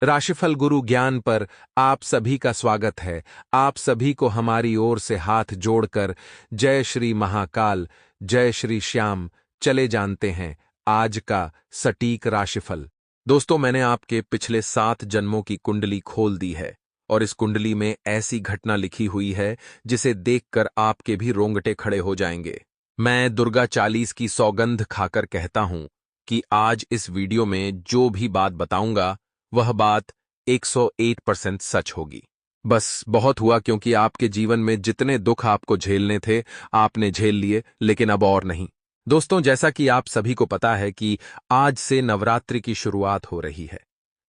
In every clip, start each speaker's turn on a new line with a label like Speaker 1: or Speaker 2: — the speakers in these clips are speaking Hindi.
Speaker 1: राशिफल गुरु ज्ञान पर आप सभी का स्वागत है। आप सभी को हमारी ओर से हाथ जोड़कर जय श्री महाकाल, जय श्री श्याम। चले जानते हैं आज का सटीक राशिफल। दोस्तों, मैंने आपके पिछले 7 जन्मों की कुंडली खोल दी है और इस कुंडली में ऐसी घटना लिखी हुई है जिसे देखकर आपके भी रोंगटे खड़े हो जाएंगे। मैं दुर्गा 40 की सौगंध खाकर कहता हूं कि आज इस वीडियो में जो भी बात बताऊंगा वह बात 101% सच होगी। बस बहुत हुआ, क्योंकि आपके जीवन में जितने दुख आपको झेलने थे आपने झेल लिए, लेकिन अब और नहीं। दोस्तों, जैसा कि आप सभी को पता है कि आज से नवरात्रि की शुरुआत हो रही है।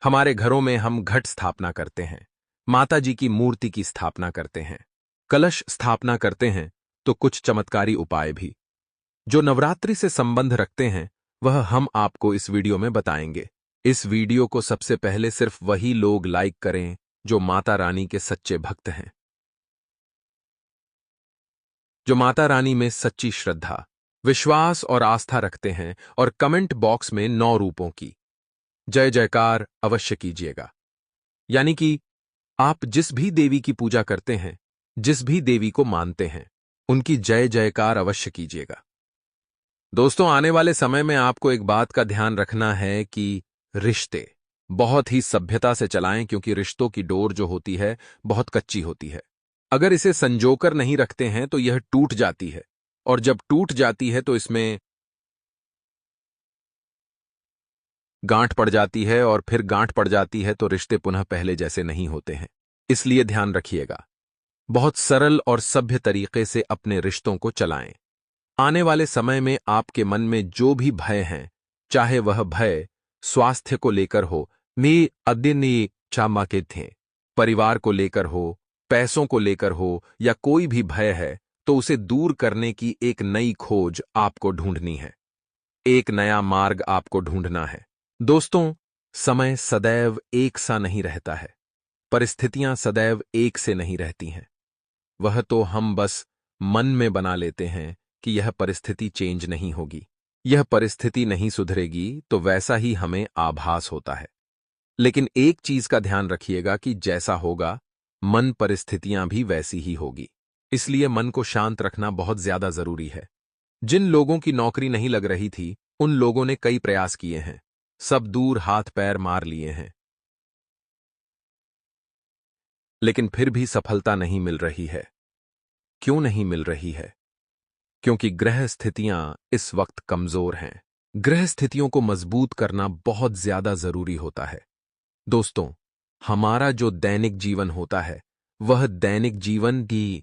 Speaker 1: हमारे घरों में हम घट स्थापना करते हैं, माता जी की मूर्ति की स्थापना करते हैं, कलश स्थापना करते हैं, तो कुछ चमत्कारी उपाय भी जो नवरात्रि से संबंध रखते हैं वह हम आपको इस वीडियो में बताएंगे। इस वीडियो को सबसे पहले सिर्फ वही लोग लाइक करें जो माता रानी के सच्चे भक्त हैं, जो माता रानी में सच्ची श्रद्धा, विश्वास और आस्था रखते हैं, और कमेंट बॉक्स में 9 रूपों की जय जयकार अवश्य कीजिएगा। यानी कि आप जिस भी देवी की पूजा करते हैं, जिस भी देवी को मानते हैं, उनकी जय जयकार अवश्य कीजिएगा। दोस्तों, आने वाले समय में आपको एक बात का ध्यान रखना है कि रिश्ते बहुत ही सभ्यता से चलाएं, क्योंकि रिश्तों की डोर जो होती है बहुत कच्ची होती है। अगर इसे संजोकर नहीं रखते हैं तो यह टूट जाती है, और जब टूट जाती है तो इसमें गांठ पड़ जाती है, और फिर गांठ पड़ जाती है तो रिश्ते पुनः पहले जैसे नहीं होते हैं। इसलिए ध्यान रखिएगा, बहुत सरल और सभ्य तरीके से अपने रिश्तों को चलाएं। आने वाले समय में आपके मन में जो भी भय हैं, चाहे वह भय स्वास्थ्य को लेकर हो, मी अदिनी चामा के थे, परिवार को लेकर हो, पैसों को लेकर हो, या कोई भी भय है, तो उसे दूर करने की एक नई खोज आपको ढूंढनी है। एक नया मार्ग आपको ढूंढना है। दोस्तों, समय सदैव एक सा नहीं रहता है, परिस्थितियां सदैव एक से नहीं रहती हैं। वह तो हम बस मन में बना लेते हैं कि यह परिस्थिति चेंज नहीं होगी, यह परिस्थिति नहीं सुधरेगी, तो वैसा ही हमें आभास होता है। लेकिन एक चीज का ध्यान रखिएगा कि जैसा होगा मन, परिस्थितियां भी वैसी ही होगी। इसलिए मन को शांत रखना बहुत ज्यादा जरूरी है। जिन लोगों की नौकरी नहीं लग रही थी, उन लोगों ने कई प्रयास किए हैं, सब दूर हाथ पैर मार लिए हैं, लेकिन फिर भी सफलता नहीं मिल रही है। क्यों नहीं मिल रही है? क्योंकि ग्रह स्थितियां इस वक्त कमजोर हैं। ग्रह स्थितियों को मजबूत करना बहुत ज्यादा जरूरी होता है। दोस्तों, हमारा जो दैनिक जीवन होता है वह दैनिक जीवन की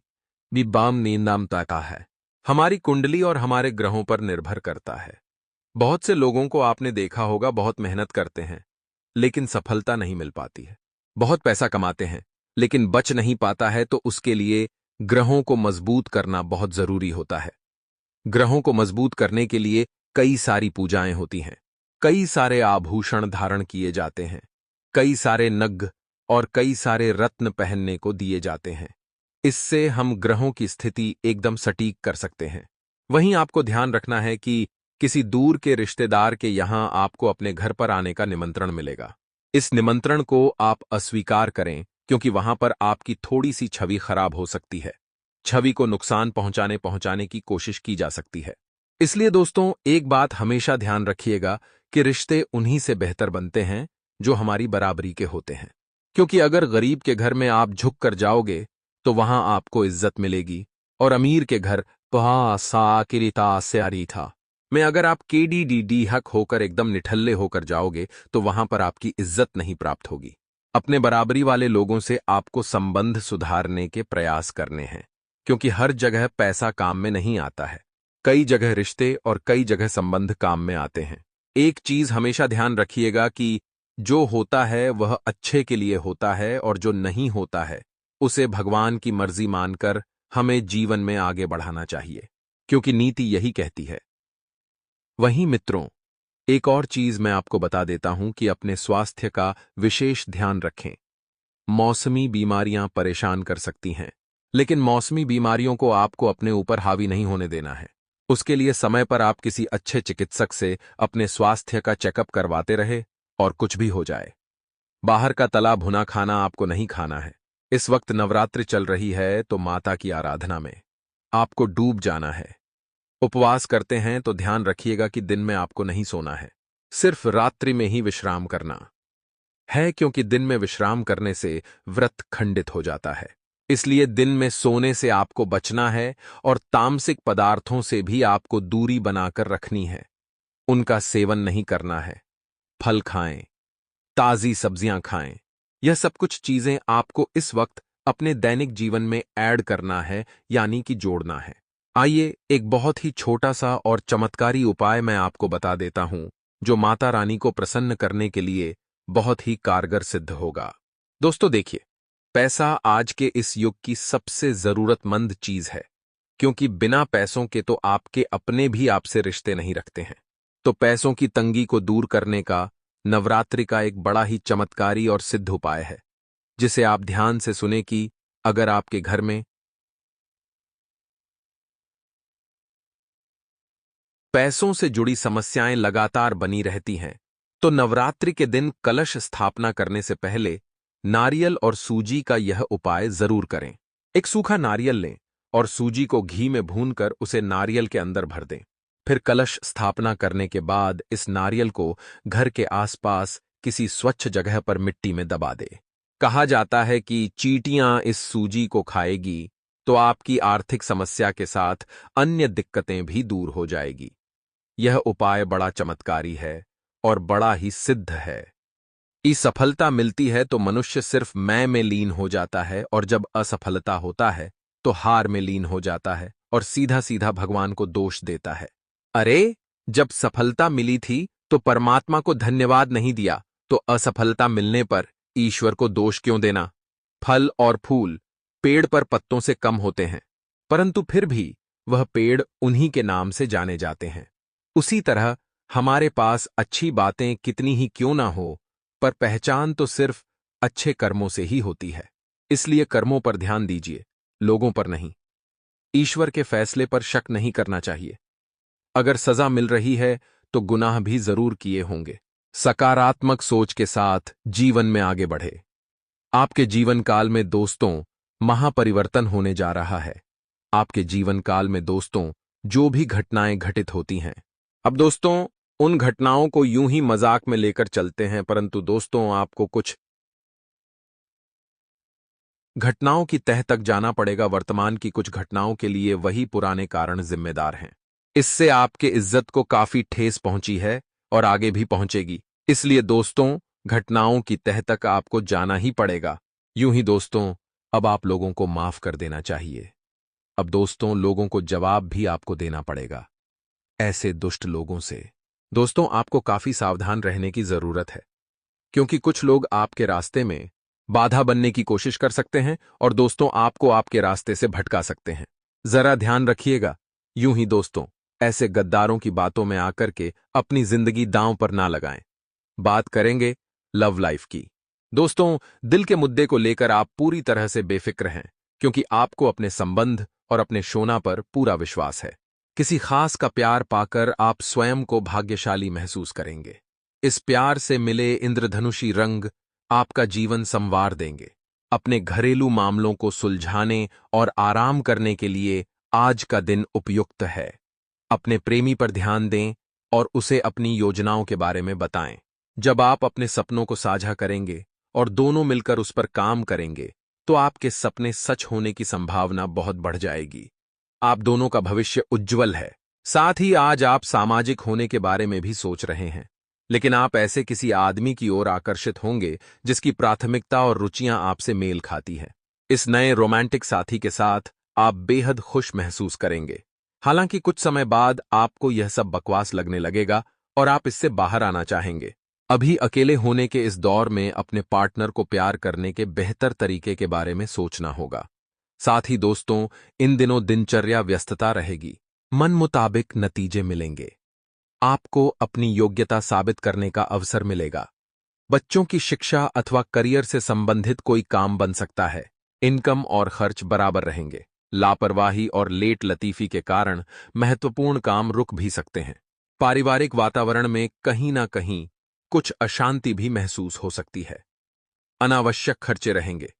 Speaker 1: विबाम नींदामता का है, हमारी कुंडली और हमारे ग्रहों पर निर्भर करता है। बहुत से लोगों को आपने देखा होगा, बहुत मेहनत करते हैं लेकिन सफलता नहीं मिल पाती है। बहुत पैसा कमाते हैं लेकिन बच नहीं पाता है, तो उसके लिए ग्रहों को मजबूत करना बहुत जरूरी होता है। ग्रहों को मजबूत करने के लिए कई सारी पूजाएं होती हैं, कई सारे आभूषण धारण किए जाते हैं, कई सारे नग और कई सारे रत्न पहनने को दिए जाते हैं। इससे हम ग्रहों की स्थिति एकदम सटीक कर सकते हैं। वहीं आपको ध्यान रखना है कि किसी दूर के रिश्तेदार के यहां आपको अपने घर पर आने का निमंत्रण मिलेगा। इस निमंत्रण को आप अस्वीकार करें, क्योंकि वहां पर आपकी थोड़ी सी छवि खराब हो सकती है। छवि को नुकसान पहुंचाने की कोशिश की जा सकती है। इसलिए दोस्तों, एक बात हमेशा ध्यान रखिएगा कि रिश्ते उन्हीं से बेहतर बनते हैं जो हमारी बराबरी के होते हैं। क्योंकि अगर गरीब के घर में आप झुक कर जाओगे तो वहां आपको इज्जत मिलेगी, और अमीर के घर था में अगर आप केडीडीडी हक होकर एकदम निठल्ले होकर जाओगे तो वहां पर आपकी इज्जत नहीं प्राप्त होगी। अपने बराबरी वाले लोगों से आपको संबंध सुधारने के प्रयास करने हैं, क्योंकि हर जगह पैसा काम में नहीं आता है। कई जगह रिश्ते और कई जगह संबंध काम में आते हैं। एक चीज हमेशा ध्यान रखिएगा कि जो होता है वह अच्छे के लिए होता है, और जो नहीं होता है उसे भगवान की मर्जी मानकर हमें जीवन में आगे बढ़ाना चाहिए, क्योंकि नीति यही कहती है। वहीं मित्रों, एक और चीज मैं आपको बता देता हूं कि अपने स्वास्थ्य का विशेष ध्यान रखें। मौसमी बीमारियां परेशान कर सकती हैं, लेकिन मौसमी बीमारियों को आपको अपने ऊपर हावी नहीं होने देना है। उसके लिए समय पर आप किसी अच्छे चिकित्सक से अपने स्वास्थ्य का चेकअप करवाते रहे, और कुछ भी हो जाए, बाहर का तला भुना खाना आपको नहीं खाना है। इस वक्त नवरात्रि चल रही है तो माता की आराधना में आपको डूब जाना है। उपवास करते हैं तो ध्यान रखिएगा कि दिन में आपको नहीं सोना है, सिर्फ रात्रि में ही विश्राम करना है, क्योंकि दिन में विश्राम करने से व्रत खंडित हो जाता है। इसलिए दिन में सोने से आपको बचना है और तामसिक पदार्थों से भी आपको दूरी बनाकर रखनी है। उनका सेवन नहीं करना है। फल खाएं, ताजी सब्जियां खाएं। यह सब कुछ चीजें आपको इस वक्त अपने दैनिक जीवन में ऐड करना है, यानी कि जोड़ना है। आइए एक बहुत ही छोटा सा और चमत्कारी उपाय मैं आपको बता देता हूं, जो माता रानी को प्रसन्न करने के लिए बहुत ही कारगर सिद्ध होगा। दोस्तों देखिए, पैसा आज के इस युग की सबसे जरूरतमंद चीज है, क्योंकि बिना पैसों के तो आपके अपने भी आपसे रिश्ते नहीं रखते हैं। तो पैसों की तंगी को दूर करने का नवरात्रि का एक बड़ा ही चमत्कारी और सिद्ध उपाय है, जिसे आप ध्यान से सुने कि अगर आपके घर में पैसों से जुड़ी समस्याएं लगातार बनी रहती हैं, तो नवरात्रि के दिन कलश स्थापना करने से पहले नारियल और सूजी का यह उपाय जरूर करें। एक सूखा नारियल लें और सूजी को घी में भूनकर उसे नारियल के अंदर भर दें। फिर कलश स्थापना करने के बाद इस नारियल को घर के आसपास किसी स्वच्छ जगह पर मिट्टी में दबा दें। कहा जाता है कि चींटियां इस सूजी को खाएगी तो आपकी आर्थिक समस्या के साथ अन्य दिक्कतें भी दूर हो जाएगी। यह उपाय बड़ा चमत्कारी है और बड़ा ही सिद्ध है। इस सफलता मिलती है तो मनुष्य सिर्फ मैं में लीन हो जाता है, और जब असफलता होता है तो हार में लीन हो जाता है और सीधा सीधा भगवान को दोष देता है। अरे, जब सफलता मिली थी तो परमात्मा को धन्यवाद नहीं दिया, तो असफलता मिलने पर ईश्वर को दोष क्यों देना? फल और फूल पेड़ पर पत्तों से कम होते हैं, परंतु फिर भी वह पेड़ उन्हीं के नाम से जाने जाते हैं। उसी तरह हमारे पास अच्छी बातें कितनी ही क्यों ना हो, पर पहचान तो सिर्फ अच्छे कर्मों से ही होती है। इसलिए कर्मों पर ध्यान दीजिए, लोगों पर नहीं। ईश्वर के फैसले पर शक नहीं करना चाहिए। अगर सजा मिल रही है तो गुनाह भी जरूर किए होंगे। सकारात्मक सोच के साथ जीवन में आगे बढ़े। आपके जीवन काल में दोस्तों महापरिवर्तन होने जा रहा है। आपके जीवन काल में दोस्तों जो भी घटनाएं घटित होती हैं, अब दोस्तों उन घटनाओं को यूं ही मजाक में लेकर चलते हैं, परंतु दोस्तों आपको कुछ घटनाओं की तह तक जाना पड़ेगा। वर्तमान की कुछ घटनाओं के लिए वही पुराने कारण जिम्मेदार हैं। इससे आपके इज्जत को काफी ठेस पहुंची है और आगे भी पहुंचेगी। इसलिए दोस्तों घटनाओं की तह तक आपको जाना ही पड़ेगा। यूं ही दोस्तों अब आप लोगों को माफ कर देना चाहिए। अब दोस्तों लोगों को जवाब भी आपको देना पड़ेगा, ऐसे दुष्ट लोगों से। दोस्तों आपको काफी सावधान रहने की जरूरत है, क्योंकि कुछ लोग आपके रास्ते में बाधा बनने की कोशिश कर सकते हैं और दोस्तों आपको आपके रास्ते से भटका सकते हैं। जरा ध्यान रखिएगा। यूं ही दोस्तों ऐसे गद्दारों की बातों में आकर के अपनी जिंदगी दांव पर ना लगाएं। बात करेंगे लव लाइफ की। दोस्तों दिल के मुद्दे को लेकर आप पूरी तरह से बेफिक्र हैं, क्योंकि आपको अपने संबंध और अपने शोना पर पूरा विश्वास है। किसी खास का प्यार पाकर आप स्वयं को भाग्यशाली महसूस करेंगे। इस प्यार से मिले इंद्रधनुषी रंग आपका जीवन संवार देंगे। अपने घरेलू मामलों को सुलझाने और आराम करने के लिए आज का दिन उपयुक्त है। अपने प्रेमी पर ध्यान दें और उसे अपनी योजनाओं के बारे में बताएं। जब आप अपने सपनों को साझा करेंगे और दोनों मिलकर उस पर काम करेंगे, तो आपके सपने सच होने की संभावना बहुत बढ़ जाएगी। आप दोनों का भविष्य उज्जवल है। साथ ही आज आप सामाजिक होने के बारे में भी सोच रहे हैं, लेकिन आप ऐसे किसी आदमी की ओर आकर्षित होंगे जिसकी प्राथमिकता और रुचियां आपसे मेल खाती हैं। इस नए रोमांटिक साथी के साथ आप बेहद खुश महसूस करेंगे। हालांकि कुछ समय बाद आपको यह सब बकवास लगने लगेगा और आप इससे बाहर आना चाहेंगे। अभी अकेले होने के इस दौर में अपने पार्टनर को प्यार करने के बेहतर तरीके के बारे में सोचना होगा। साथ ही दोस्तों इन दिनों दिनचर्या व्यस्तता रहेगी। मन मुताबिक नतीजे मिलेंगे। आपको अपनी योग्यता साबित करने का अवसर मिलेगा। बच्चों की शिक्षा अथवा करियर से संबंधित कोई काम बन सकता है। इनकम और खर्च बराबर रहेंगे। लापरवाही और लेट लतीफी के कारण महत्वपूर्ण काम रुक भी सकते हैं। पारिवारिक वातावरण में कहीं ना कहीं कुछ अशांति भी महसूस हो सकती है। अनावश्यक खर्चे रहेंगे।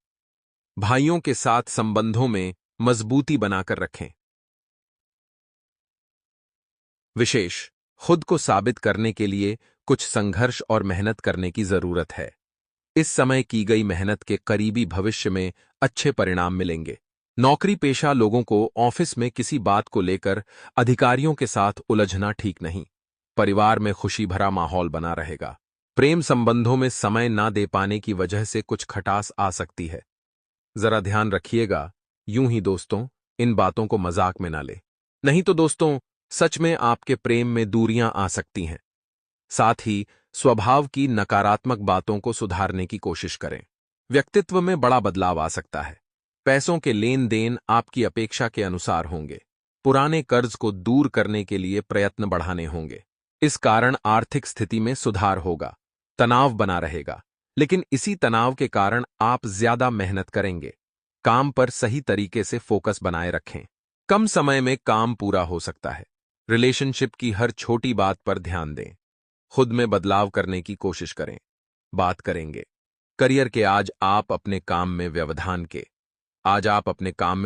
Speaker 1: भाइयों के साथ संबंधों में मजबूती बनाकर रखें। विशेष, खुद को साबित करने के लिए कुछ संघर्ष और मेहनत करने की जरूरत है। इस समय की गई मेहनत के करीबी भविष्य में अच्छे परिणाम मिलेंगे। नौकरी पेशा लोगों को ऑफिस में किसी बात को लेकर अधिकारियों के साथ उलझना ठीक नहीं। परिवार में खुशी भरा माहौल बना रहेगा। प्रेम संबंधों में समय ना दे पाने की वजह से कुछ खटास आ सकती है। जरा ध्यान रखिएगा। यूं ही दोस्तों, इन बातों को मजाक में ना ले, नहीं तो दोस्तों सच में आपके प्रेम में दूरियां आ सकती हैं। साथ ही स्वभाव की नकारात्मक बातों को सुधारने की कोशिश करें। व्यक्तित्व में बड़ा बदलाव आ सकता है। पैसों के लेन देन आपकी अपेक्षा के अनुसार होंगे। पुराने कर्ज को दूर करने के लिए प्रयत्न बढ़ाने होंगे। इस कारण आर्थिक स्थिति में सुधार होगा। तनाव बना रहेगा, लेकिन इसी तनाव के कारण आप ज्यादा मेहनत करेंगे। काम पर सही तरीके से फोकस बनाए रखें। कम समय में काम पूरा हो सकता है। रिलेशनशिप की हर छोटी बात पर ध्यान दें। खुद में बदलाव करने की कोशिश करें। बात करेंगे करियर के। आज आप अपने काम में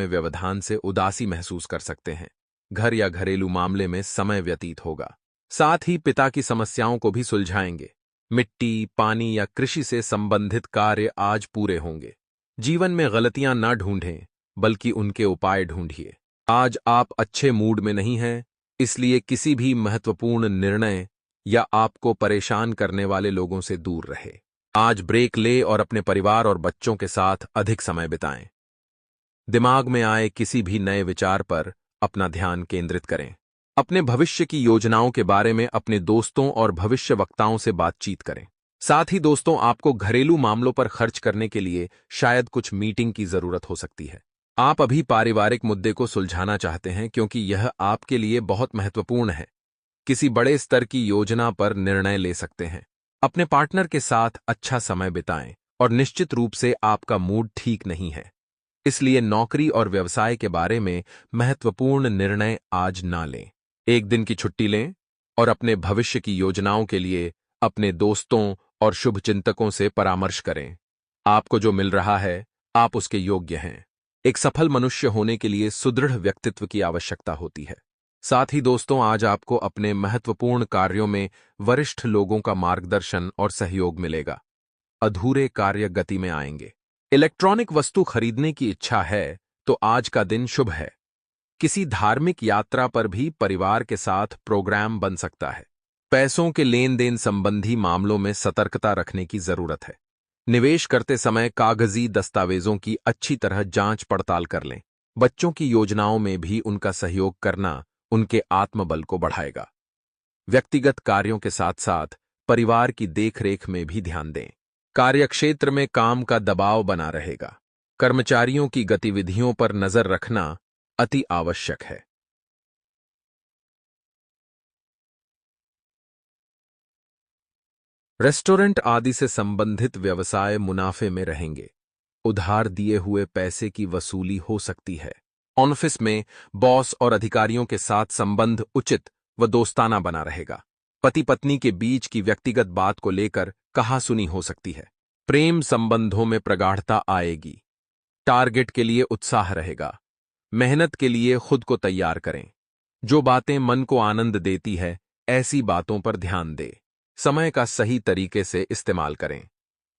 Speaker 1: व्यवधान से उदासी महसूस कर सकते हैं। घर या घरेलू मामले में समय व्यतीत होगा। साथ ही पिता की समस्याओं को भी सुलझाएंगे। मिट्टी, पानी या कृषि से संबंधित कार्य आज पूरे होंगे। जीवन में गलतियां न ढूंढें, बल्कि उनके उपाय ढूंढिए। आज आप अच्छे मूड में नहीं हैं, इसलिए किसी भी महत्वपूर्ण निर्णय या आपको परेशान करने वाले लोगों से दूर रहे। आज ब्रेक ले और अपने परिवार और बच्चों के साथ अधिक समय बिताएं। दिमाग में आए किसी भी नए विचार पर अपना ध्यान केंद्रित करें। अपने भविष्य की योजनाओं के बारे में अपने दोस्तों और भविष्यवक्ताओं से बातचीत करें। साथ ही दोस्तों, आपको घरेलू मामलों पर खर्च करने के लिए शायद कुछ मीटिंग की जरूरत हो सकती है। आप अभी पारिवारिक मुद्दे को सुलझाना चाहते हैं, क्योंकि यह आपके लिए बहुत महत्वपूर्ण है। किसी बड़े स्तर की योजना पर निर्णय ले सकते हैं। अपने पार्टनर के साथ अच्छा समय बिताएं, और निश्चित रूप से आपका मूड ठीक नहीं है, इसलिए नौकरी और व्यवसाय के बारे में महत्वपूर्ण निर्णय आज ना लें। एक दिन की छुट्टी लें और अपने भविष्य की योजनाओं के लिए अपने दोस्तों और शुभचिंतकों से परामर्श करें। आपको जो मिल रहा है, आप उसके योग्य हैं। एक सफल मनुष्य होने के लिए सुदृढ़ व्यक्तित्व की आवश्यकता होती है। साथ ही दोस्तों, आज आपको अपने महत्वपूर्ण कार्यों में वरिष्ठ लोगों का मार्गदर्शन और सहयोग मिलेगा। अधूरे कार्य गति में आएंगे। इलेक्ट्रॉनिक वस्तु खरीदने की इच्छा है तो आज का दिन शुभ है। किसी धार्मिक यात्रा पर भी परिवार के साथ प्रोग्राम बन सकता है। पैसों के लेन देन संबंधी मामलों में सतर्कता रखने की जरूरत है। निवेश करते समय कागजी दस्तावेजों की अच्छी तरह जांच पड़ताल कर लें। बच्चों की योजनाओं में भी उनका सहयोग करना उनके आत्मबल को बढ़ाएगा। व्यक्तिगत कार्यों के साथ साथ परिवार की देखरेख में भी ध्यान दें। कार्यक्षेत्र में काम का दबाव बना रहेगा। कर्मचारियों की गतिविधियों पर नजर रखना अति आवश्यक है। रेस्टोरेंट आदि से संबंधित व्यवसाय मुनाफे में रहेंगे। उधार दिए हुए पैसे की वसूली हो सकती है। ऑफिस में बॉस और अधिकारियों के साथ संबंध उचित व दोस्ताना बना रहेगा। पति पत्नी के बीच की व्यक्तिगत बात को लेकर कहासुनी हो सकती है। प्रेम संबंधों में प्रगाढ़ता आएगी। टारगेट के लिए उत्साह रहेगा। मेहनत के लिए खुद को तैयार करें। जो बातें मन को आनंद देती है, ऐसी बातों पर ध्यान दें। समय का सही तरीके से इस्तेमाल करें।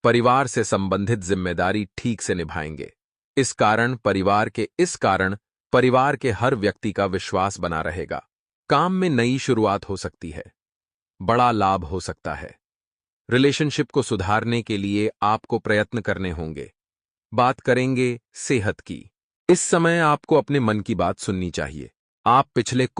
Speaker 1: परिवार से संबंधित जिम्मेदारी ठीक से निभाएंगे। इस कारण परिवार के हर व्यक्ति का विश्वास बना रहेगा। काम में नई शुरुआत हो सकती है। बड़ा लाभ हो सकता है। रिलेशनशिप को सुधारने के लिए आपको प्रयत्न करने होंगे। बात करेंगे सेहत की। इस समय आपको अपने मन की बात सुननी चाहिए। आप पिछले कुछ